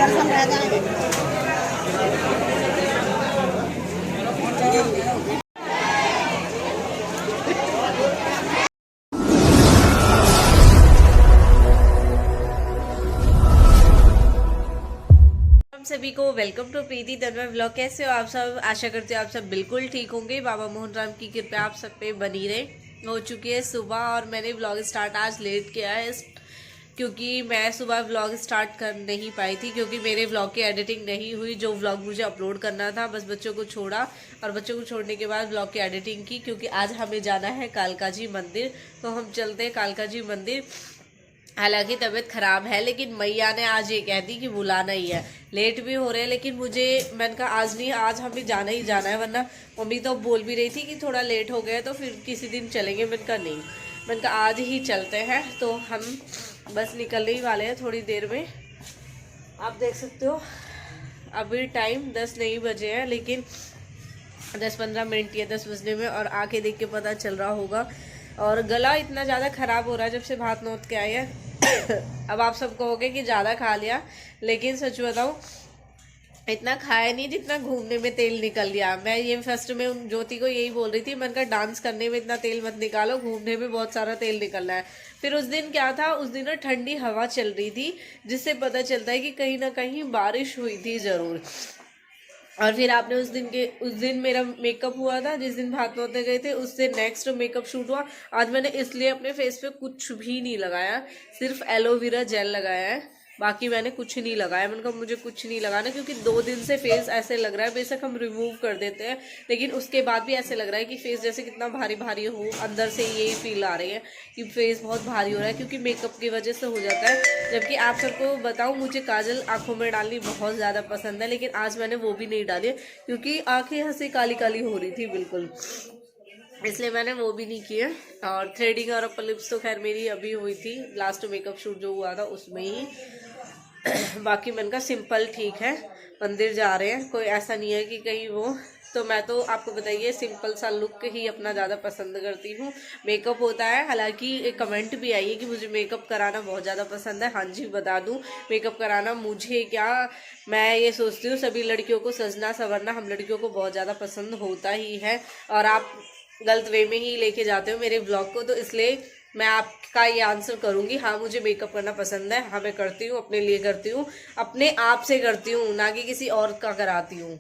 सभी को welcome to Preeti Tanmay vlog. कैसे हो आप सब? आशा करते हो आप सब बिल्कुल ठीक होंगे। बाबा मोहन राम की कृपा आप सब पे बनी रहे। हो चुकी है सुबह और मैंने व्लॉग स्टार्ट आज लेट किया है क्योंकि मैं सुबह व्लॉग स्टार्ट कर नहीं पाई थी क्योंकि मेरे व्लॉग की एडिटिंग नहीं हुई। जो व्लॉग मुझे अपलोड करना था बस बच्चों को छोड़ा और बच्चों को छोड़ने के बाद व्लॉग की एडिटिंग की क्योंकि आज हमें जाना है कालका जी मंदिर। तो हम चलते हैं कालका जी मंदिर। हालांकि तबीयत खराब है लेकिन मैया ने आज ये कह दी कि बुलाना ही है। लेट भी हो रहे हैं लेकिन मैंने कहा आज नहीं, आज हमें जाना ही जाना है। वरना मम्मी तो बोल भी रही थी कि थोड़ा लेट हो गया तो फिर किसी दिन चलेंगे। मैंने कहा नहीं, मैंने कहा आज ही चलते हैं। तो हम बस निकलने ही वाले हैं थोड़ी देर में। आप देख सकते हो अभी टाइम 10 नहीं बजे हैं लेकिन 10-15 मिनट या 10 बजने में, और आके देख के पता चल रहा होगा। और गला इतना ज़्यादा ख़राब हो रहा है जब से भात नोत के आए हैं। अब आप सब कहोगे कि ज़्यादा खा लिया, लेकिन सच बताऊँ इतना खाया नहीं जितना घूमने में तेल निकल गया। मैं ये फर्स्ट में उन ज्योति को यही बोल रही थी, मैंने कहा डांस करने में इतना तेल मत निकालो, घूमने में बहुत सारा तेल निकलना है। फिर उस दिन क्या था, उस दिन ना ठंडी हवा चल रही थी जिससे पता चलता है कि कहीं ना कहीं बारिश हुई थी ज़रूर। और फिर आपने उस दिन मेरा मेकअप हुआ था जिस दिन भात नोतने गए थे, उससे नेक्स्ट मेकअप शूट हुआ। आज मैंने इसलिए अपने फेस पे कुछ भी नहीं लगाया, सिर्फ एलोवेरा जेल लगाया है, बाकी मैंने कुछ नहीं लगाया। मैंने कहा मुझे कुछ नहीं लगाना क्योंकि 2 दिन से फेस ऐसे लग रहा है, बेशक हम रिमूव कर देते हैं लेकिन उसके बाद भी ऐसे लग रहा है कि फेस जैसे कितना भारी भारी हो। अंदर से यही फील आ रही है कि फेस बहुत भारी हो रहा है क्योंकि मेकअप की वजह से हो जाता है। जबकि आप सबको बताऊं मुझे काजल आंखों में डालनी बहुत ज़्यादा पसंद है लेकिन आज मैंने वो भी नहीं डाली क्योंकि आंखें यहाँ से काली काली हो रही थी बिल्कुल, इसलिए मैंने वो भी नहीं किया। और थ्रेडिंग और अपर लिप्स तो खैर मेरी अभी हुई थी, लास्ट मेकअप शूट जो हुआ था उसमें ही। बाकी मन का सिंपल ठीक है। मंदिर जा रहे हैं, कोई ऐसा नहीं है कि कहीं वो, तो मैं तो आपको बताइए सिंपल सा लुक ही अपना ज़्यादा पसंद करती हूँ। मेकअप होता है, हालांकि एक कमेंट भी आई है कि मुझे मेकअप कराना बहुत ज़्यादा पसंद है। हाँ जी बता दूँ, मेकअप कराना मुझे क्या, मैं ये सोचती हूँ सभी लड़कियों को सजना संवरना हम लड़कियों को बहुत ज़्यादा पसंद होता ही है। और आप गलत वे में ही लेके जाते हो मेरे ब्लॉग को, तो इसलिए मैं आपका ये आंसर करूंगी। हाँ मुझे मेकअप करना पसंद है, हाँ मैं करती हूँ, अपने लिए करती हूँ, अपने आप से करती हूँ, ना कि किसी और का कराती हूँ,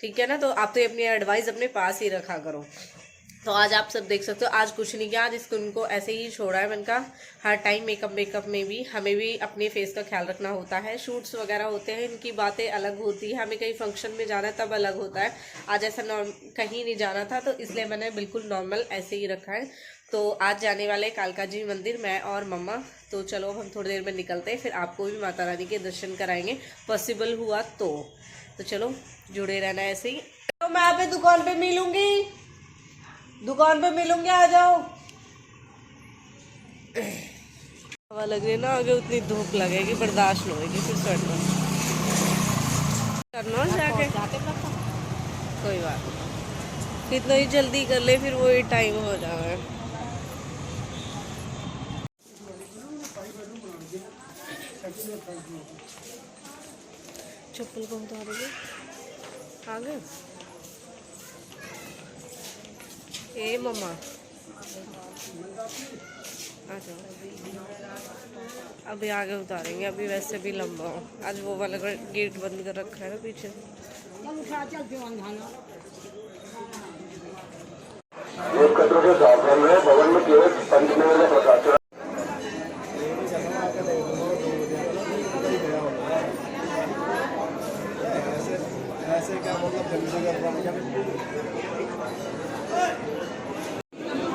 ठीक है ना। तो आप तो अपनी एडवाइस अपने पास ही रखा करो। तो आज आप सब देख सकते हो आज कुछ नहीं किया, आज इसको उनको ऐसे ही छोड़ा है। मैंने कहा हर टाइम मेकअप में भी हमें भी अपने फेस का ख्याल रखना होता है। शूट्स वगैरह होते हैं, इनकी बातें अलग होती है, हमें कहीं फंक्शन में जाना है तब अलग होता है। आज ऐसा कहीं नहीं जाना था तो इसलिए मैंने बिल्कुल नॉर्मल ऐसे ही रखा है। तो आज जाने वाले कालका जी मंदिर मैं और मम्मा। तो चलो हम थोड़ी देर में निकलते हैं, फिर आपको भी माता रानी के दर्शन कराएंगे पॉसिबल हुआ तो चलो जुड़े रहना ऐसे ही। तो मैं आप दुकान पे मिलूंगी, दुकान पे मिलूंगी, आ जाओ। हवा लग रही है ना, आगे उतनी धूप लगेगी बर्दाश्त नहीं होगी, फिर स्वेट करना जाके कोई बात नहीं, कितना ही जल्दी कर ले फिर वही टाइम हो जाए। चप्पल को उतार दे आगे। ए मम्मा आ जाओ, अभी आगे उतारेंगे, अभी वैसे भी लंबा हो। आज वो वाला गेट बंद कर रखा है ना पीछे। भवन में केवल पंचमेव प्रकाश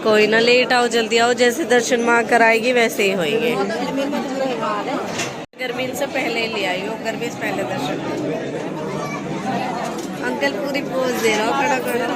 कोई ना, लेट आओ जल्दी आओ, जैसे दर्शन माँ कराएगी वैसे ही होंगे। गर्मी से पहले ले आई हो, गर्मी से पहले दर्शन। अंकल पूरी पोज दे रहा हो खड़ा खड़ा।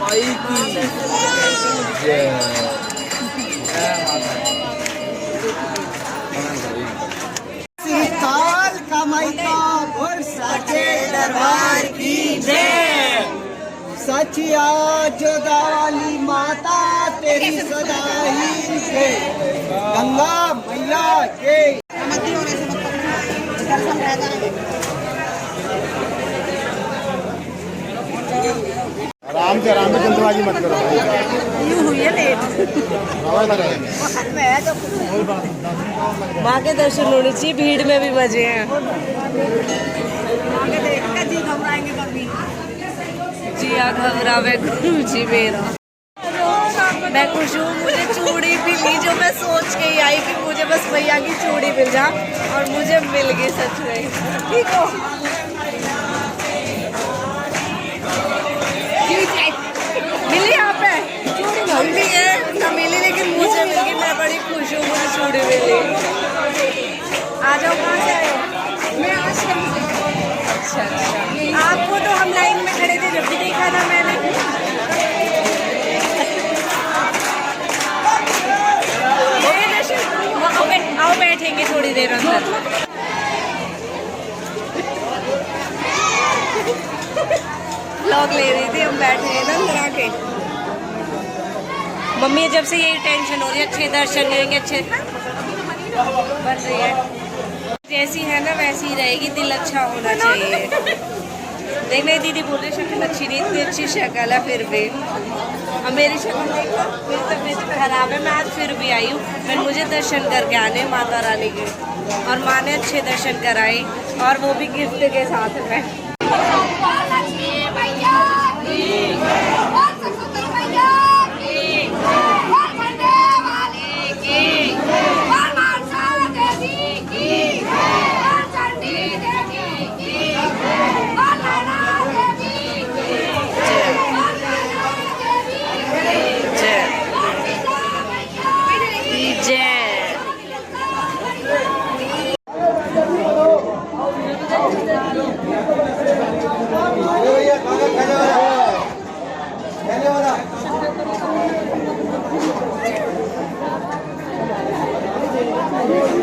माई की जय। श्री काल कामाई का बोल साचे दरबार की जय। सचिया जोगा वाली माता तेरी सदा ही जय। गंगा मैया जय। आराम से जल्दबाजी मत करो। यूं हुई है लेट। माँ के दर्शन होने चाहिए, भीड़ में भी मजे हैं। जिया घबरावे गुरु जी मेरा। मैं खुश हूँ, मुझे चूड़ी भी ली जो मैं सोच के ही आई कि मुझे बस भैया की चूड़ी मिल जा, और मुझे मिल गई सच में। ठीक हो, मिली यहाँ पे हम भी है ना मिली, लेकिन मुझे मिल गई। मैं बड़ी खुश हूँ, मुझे चूड़ी मिली। आ जाओ, कहाँ से आए हो? मैं आश्रम से। अच्छा अच्छा, आपको तो हम लाइन में खड़े थे जब भी देखा था मैंने। आओ बैठेंगे थोड़ी देर अंदर। व्लॉग ले रही थी, हम बैठे हैं ना अंदर आके। मम्मी जब से यही टेंशन हो रही है, अच्छे दर्शन करेंगे, अच्छे बन रही है। जैसी है ना वैसी ही रहेगी, दिल अच्छा होना चाहिए। देख रही दीदी बोल रही शक्ल अच्छी नहीं, इतनी अच्छी शक्ल है फिर भी। अब मेरी शक्ल देखो, मेरी तबीयत खराब है, मैं आज फिर भी आई हूँ। फिर मुझे दर्शन करके आने माता रानी के, और माँ ने अच्छे दर्शन कराए, और वो भी गिफ्ट के साथ में।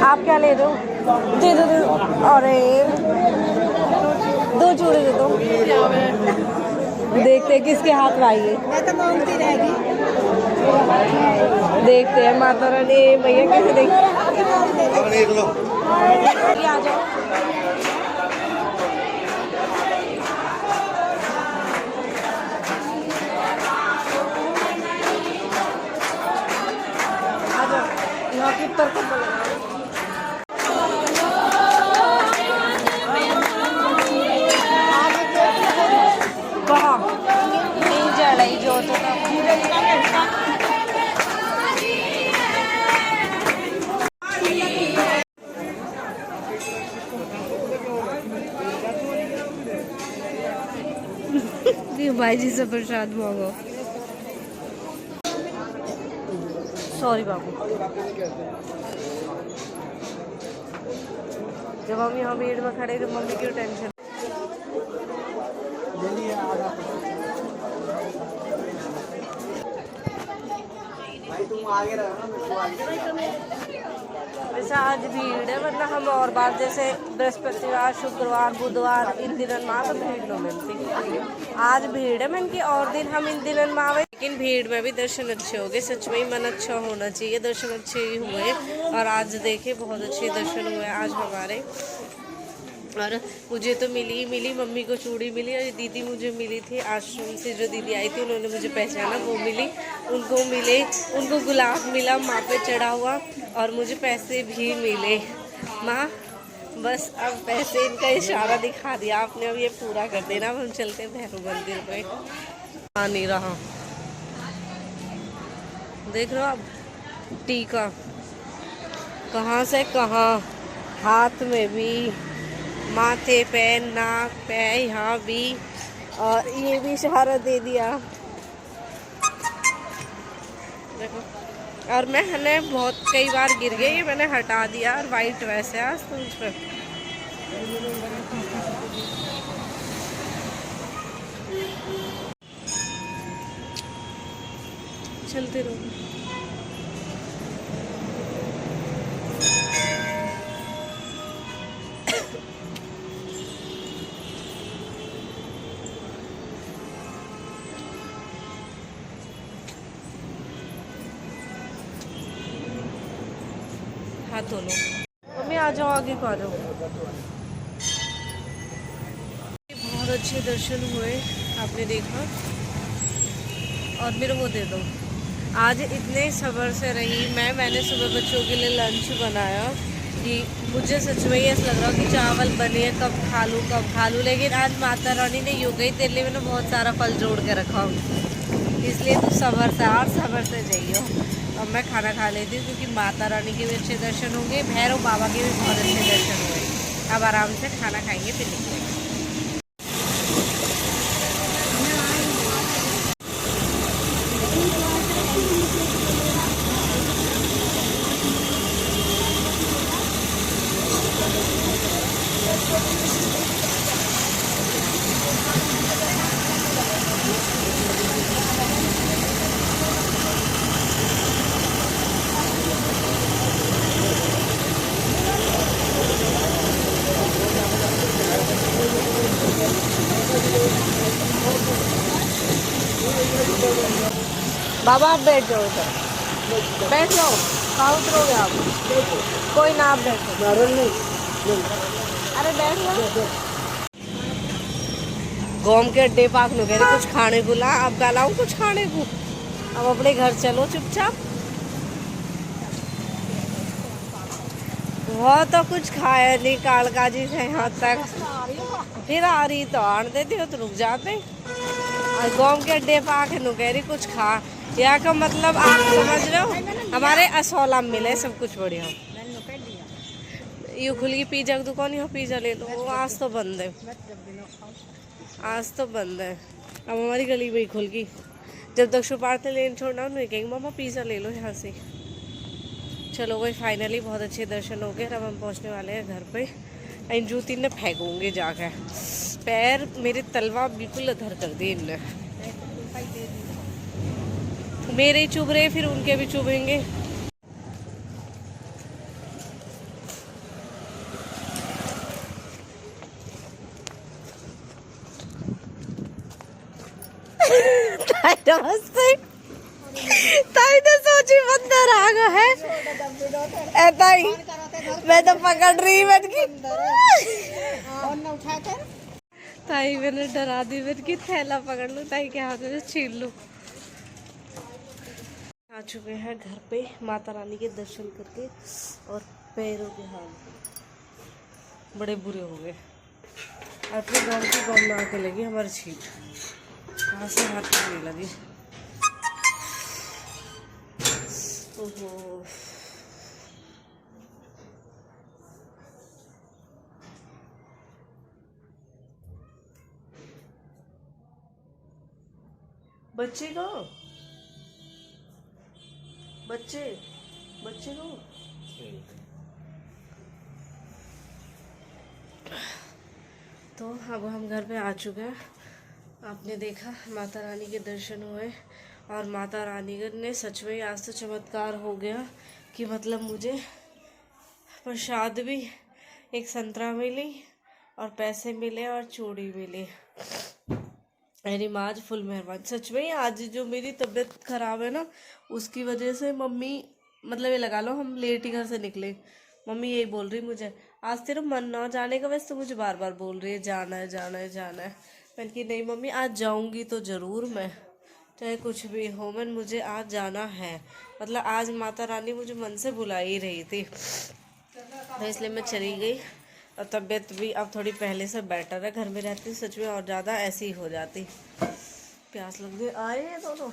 आप क्या ले रहे हो? दे दो दे दो। अरे दो चूड़ी दे दो। देखते हैं किसके हाथ में आई है। मैं तो मांगती रहेगी। देखते हैं माता रानी भैया कैसे देख लो। आ जाओ। यहाँ की तरफ कहाँ नहीं जलाई जो तो भाई जी से प्रसाद मांगो। सॉरी बाबू। जब हम यहाँ भीड़ में खड़े तो मम्मी क्यों टेंशन। वैसे आज भीड़ है, वरना हम और बार जैसे बृहस्पतिवार शुक्रवार बुधवार इन दिनों में तो भीड़ न मिलती। आज भीड़ है, मन की और दिन हम इन दिनों में आवे, लेकिन भीड़ में भी दर्शन अच्छे हो गए। सच में ही मन अच्छा होना चाहिए, दर्शन अच्छे ही हुए। और आज देखे बहुत अच्छे दर्शन हुए आज हमारे। और मुझे तो मिली मम्मी को चूड़ी मिली, और दीदी मुझे मिली थी आश्रम से, जो दीदी आई थी उन्होंने मुझे पहचाना, वो मिली। उनको मिले, उनको गुलाब मिला माँ पे चढ़ा हुआ, और मुझे पैसे भी मिले। माँ बस अब पैसे, इनका इशारा दिखा दिया आपने, अब ये पूरा कर देना। अब हम चलते हैं भैरव मंदिर पे। आ नहीं रहा, देख रहे हो आप टीका कहाँ से कहाँ, हाथ में भी, माथे पे, नाक पे, यहाँ भी, और ये भी इशारा दे दिया देखो। और मैंने बहुत कई बार गिर गई, मैंने हटा दिया। और वाइट वैसे आज तो उस पर चलते रहो। हाथ धो लो। मम्मी आ जाओ, आगे को आ जाओ। बहुत अच्छे दर्शन हुए, आपने देखा। और मेरे वो दे दो। आज इतने सब्र से रही मैंने सुबह बच्चों के लिए लंच बनाया कि मुझे सच में ऐसा लग रहा कि चावल बने कब खा लूँ, लेकिन आज माता रानी ने यूँ गई तेरे लिए मैंने बहुत सारा फल जोड़ के रखा हूँ, इसलिए तू सब्र से और सब्र से जाइयो। अब मैं खाना खा लेती हूँ क्योंकि माता रानी के भी अच्छे दर्शन होंगे, भैरव बाबा के भी बहुत अच्छे दर्शन हुए। अब आराम से खाना खाएंगे फिर निकलेंगे। बाबा आप बैठ जाओ, इधर बैठ जाओ। कहाँ उतरोगे आप? कोई ना, आप बैठो। अरे बैठ जाओ। गोम के अड्डे पाक लो कह रहे कुछ खाने को ला, अब का लाऊं कुछ खाने को? अब अपने घर चलो चुपचाप। वो तो कुछ खाया नहीं कालका जी से यहाँ तक, फिर आ रही तो आन देते हो तो रुक जाते। और गोम के अड्डे पे आके नु कह रही कुछ खा, यहाँ का मतलब आप समझ रहे हो, हमारे असौला मिले सब कुछ बढ़िया। यू खुल की पिज्जा की दुकान, यहाँ पिज्जा ले लो। आज तो बंद है, आज तो बंद है। अब हमारी गली में ही खुल गई। जब तक सुपारते लेन छोड़ना नहीं कहेंगे मामा पिज़्ज़ा ले लो यहाँ से। चलो वही फाइनली बहुत अच्छे दर्शन हो गए। अब हम पहुँचने वाले हैं घर पे। इन जूती ने फेंकूंगे जाकर, पैर मेरे तलवा बिल्कुल अधर कर दी इनने। मेरे ही चुभ रहे, फिर उनके भी चुभेंगे। नमस्ते। ताई ने सोची बंदर आ गया है, ऐसा ही मैं तो पकड़ रही बन की। ताई मैंने डरा दी बन की, थैला पकड़ लूं ताई के हाथ में छीन लूं। आ चुके हैं घर पे माता रानी के दर्शन करके, और पैरों के हाल बड़े बुरे हो गए। अपने गाँव की गाँव में आके लगी हमारी छीट, कहाँ से हाथ नहीं लगी। ओहो बच्चे को बच्चे को तो अब हम घर पे आ चुके हैं। आपने देखा माता रानी के दर्शन हुए, और माता रानी ने सच में आज तो चमत्कार हो गया कि मतलब मुझे प्रसाद भी, एक संतरा मिली और पैसे मिले और चूड़ी मिली। मेरी माँ आज फुल मेहरबान। सच में आज जो मेरी तबीयत खराब है ना, उसकी वजह से मम्मी, मतलब ये लगा लो हम लेट ही घर से निकले। मम्मी यही बोल रही मुझे, आज तेरा मन ना जाने का, वैसे तो मुझे बार बार बोल रही है जाना है जाना है जाना है। मैंने कि नहीं मम्मी आज जाऊंगी तो ज़रूर, मैं चाहे कुछ भी हो, मैं मुझे आज जाना है। मतलब आज माता रानी मुझे मन से बुला ही रही थी, तो इसलिए मैं चली गई। और तबीयत भी अब थोड़ी पहले से बेटर है। घर में रहती सच में और ज़्यादा ऐसी ही हो जाती। प्यास लग गई, आए हैं दोनों।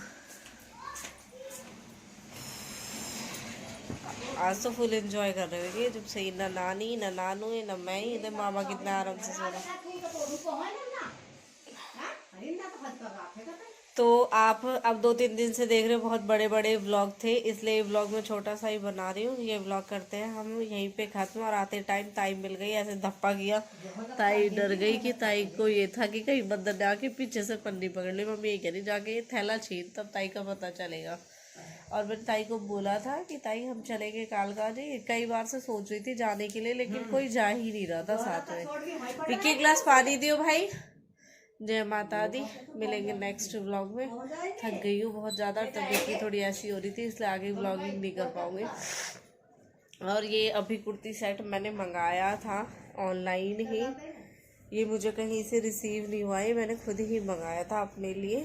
आज तो फुल एंजॉय कर रहे होंगे जब सही, ना नानी ना नानू है ना मैं ही, इधर मामा कितना आराम से सो रहा। तो आप अब 2-3 दिन से देख रहे हो बहुत बड़े बड़े व्लॉग थे, इसलिए व्लॉग में छोटा सा ही बना रही हूँ। ये व्लॉग करते हैं हम यहीं पे खत्म। और आते टाइम ताई मिल गई, ऐसे धप्पा किया, ताई डर गई कि ताई को ये था कि कहीं बंदर ने आके पीछे से पन्नी पकड़ ली। मम्मी ये कह रही जाके ये थैला छीन, तब ताई का पता चलेगा। और मैंने ताई को बोला था कि ताई हम चलेंगे कालकाजी, कई बार से सोच रही थी जाने के लिए, लेकिन कोई जा ही नहीं रहा था साथ में। विक्की ग्लास पानी दियो भाई। जय माता दी। मिलेंगे नेक्स्ट व्लॉग में। थक गई हूँ बहुत ज़्यादा, तबीयत की थोड़ी ऐसी हो रही थी, इसलिए आगे व्लॉगिंग नहीं कर पाऊँगी। और ये अभी कुर्ती सेट मैंने मंगाया था ऑनलाइन ही, ये मुझे कहीं से रिसीव नहीं हुआ है, मैंने खुद ही मंगाया था अपने लिए।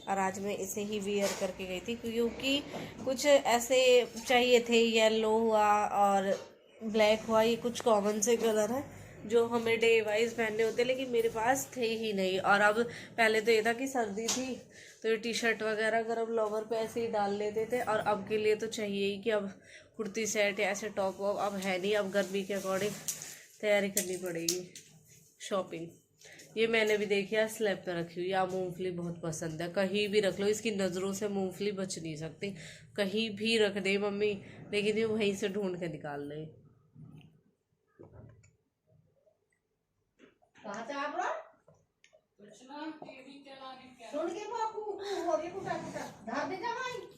और आज मैं इसे ही वियर करके गई थी क्योंकि कुछ ऐसे चाहिए थे, येलो हुआ और ब्लैक हुआ, ये कुछ कॉमन से कलर है जो हमें डे वाइज पहनने होते, लेकिन मेरे पास थे ही नहीं। और अब पहले तो ये था कि सर्दी थी तो ये टी शर्ट वगैरह गर्म लोवर पे ऐसे ही डाल लेते थे, और अब के लिए तो चाहिए ही कि अब कुर्ती सेट या ऐसे टॉप वॉप अब है नहीं, अब गर्मी के अकॉर्डिंग तैयारी करनी पड़ेगी। शॉपिंग ये मैंने भी देखी है, स्लैब पे रखी हुई। या मूंगफली बहुत पसंद है, कहीं भी रख लो, इसकी नज़रों से मूंगफली बच नहीं सकती, कहीं भी रख दे मम्मी, लेकिन ये वहीं से ढूंढ के निकाल ले।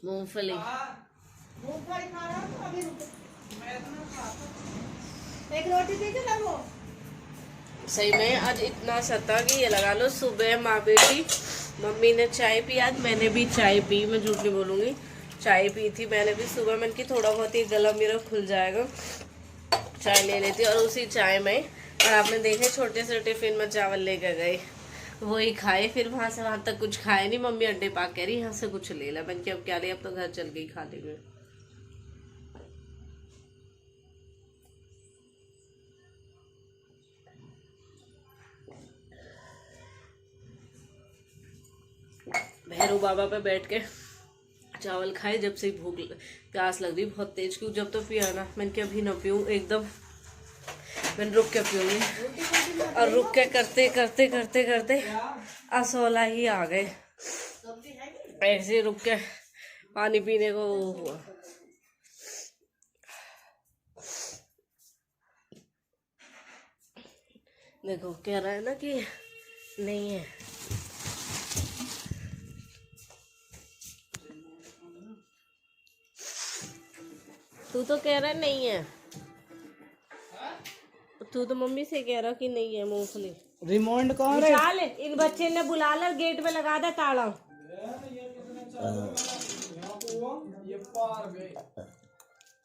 मूंगफली एक रोटी दीजिए ना वो। सही में आज इतना सता कि ये लगा लो, सुबह माँ बेटी मम्मी ने चाय पी, आज मैंने भी चाय पी, मैं झूठ नहीं बोलूँगी, चाय पी थी मैंने भी सुबह। मैंने कि थोड़ा बहुत ही गला मेरा खुल जाएगा, चाय ले लेती। और उसी चाय में, और आपने देखे छोटे से टिफिन में चावल लेकर गए, वही खाए। फिर वहाँ से वहाँ तक कुछ खाए नहीं, मम्मी अंडे पाक कह रही यहाँ से कुछ ले ला। मैंने कि अब क्या ले, अब तो घर चल गई खा लेंगे। भैरू बाबा पे बैठ के चावल खाए, जब से भूख प्यास लग रही बहुत तेज, क्यों जब तो पिया ना, मैंने कि अभी ना पीऊँ एकदम, मैंने रुक के पीऊँगी। और रुक के करते करते करते करते असोला ही आ गए, ऐसे रुक के पानी पीने को हुआ। देखो कह रहा है ना कि नहीं है, तू तो कह रहा नहीं है, तू तो मम्मी से कह रहा कि नहीं है मूंगफली। रिमोट कौन है? चल इन बच्चे ने बुला ले, गेट पे लगा दे ताला।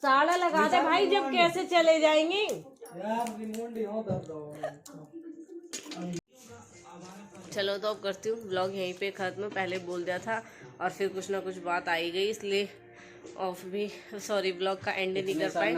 ताला लगा दे भाई, जब कैसे चले जाएंगे यार रिमोट यहाँ दब दो। चलो तो अब करती हूँ व्लॉग यहीं पे खत्म। पहले बोल दिया था और फिर कुछ ना कुछ बात आई गई, इसलिए ऑफ भी, सॉरी व्लॉग का एंड नहीं कर पाए।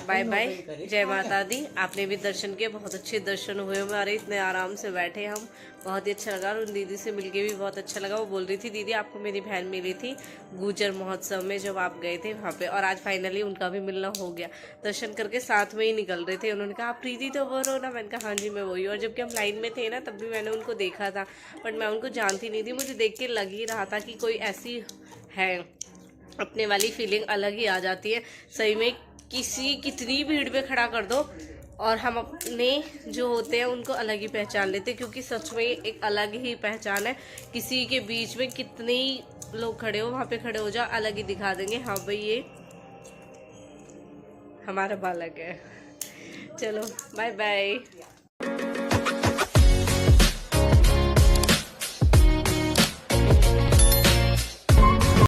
बाय बाय, जय माता दी। आपने भी दर्शन किए, बहुत अच्छे दर्शन हुए हमारे, इतने आराम से बैठे हम, बहुत ही अच्छा लगा। और उन दीदी से मिलके भी बहुत अच्छा लगा। वो बोल रही थी दीदी आपको मेरी बहन मिली थी गुजर महोत्सव में जब आप गए थे वहाँ पे, और आज फाइनली उनका भी मिलना हो गया। दर्शन करके साथ में ही निकल रहे थे, उन्होंने कहा आप प्रीति तो बोल रहे हो ना, मैंने कहा हाँ जी मैं वही। और जबकि हम लाइन में थे ना तब भी मैंने उनको देखा था, बट मैं उनको जानती नहीं थी, मुझे देख के लग ही रहा था कि कोई ऐसी है, अपने वाली फीलिंग अलग ही आ जाती है। सही में कितनी भीड़ में खड़ा कर दो और हम अपने जो होते हैं उनको अलग ही पहचान लेते हैं, क्योंकि सच में एक अलग ही पहचान है। किसी के बीच में कितने लोग खड़े हो, वहाँ पे खड़े हो जाओ, अलग ही दिखा देंगे, हाँ भाई ये हमारा बालक है। चलो बाय बाय।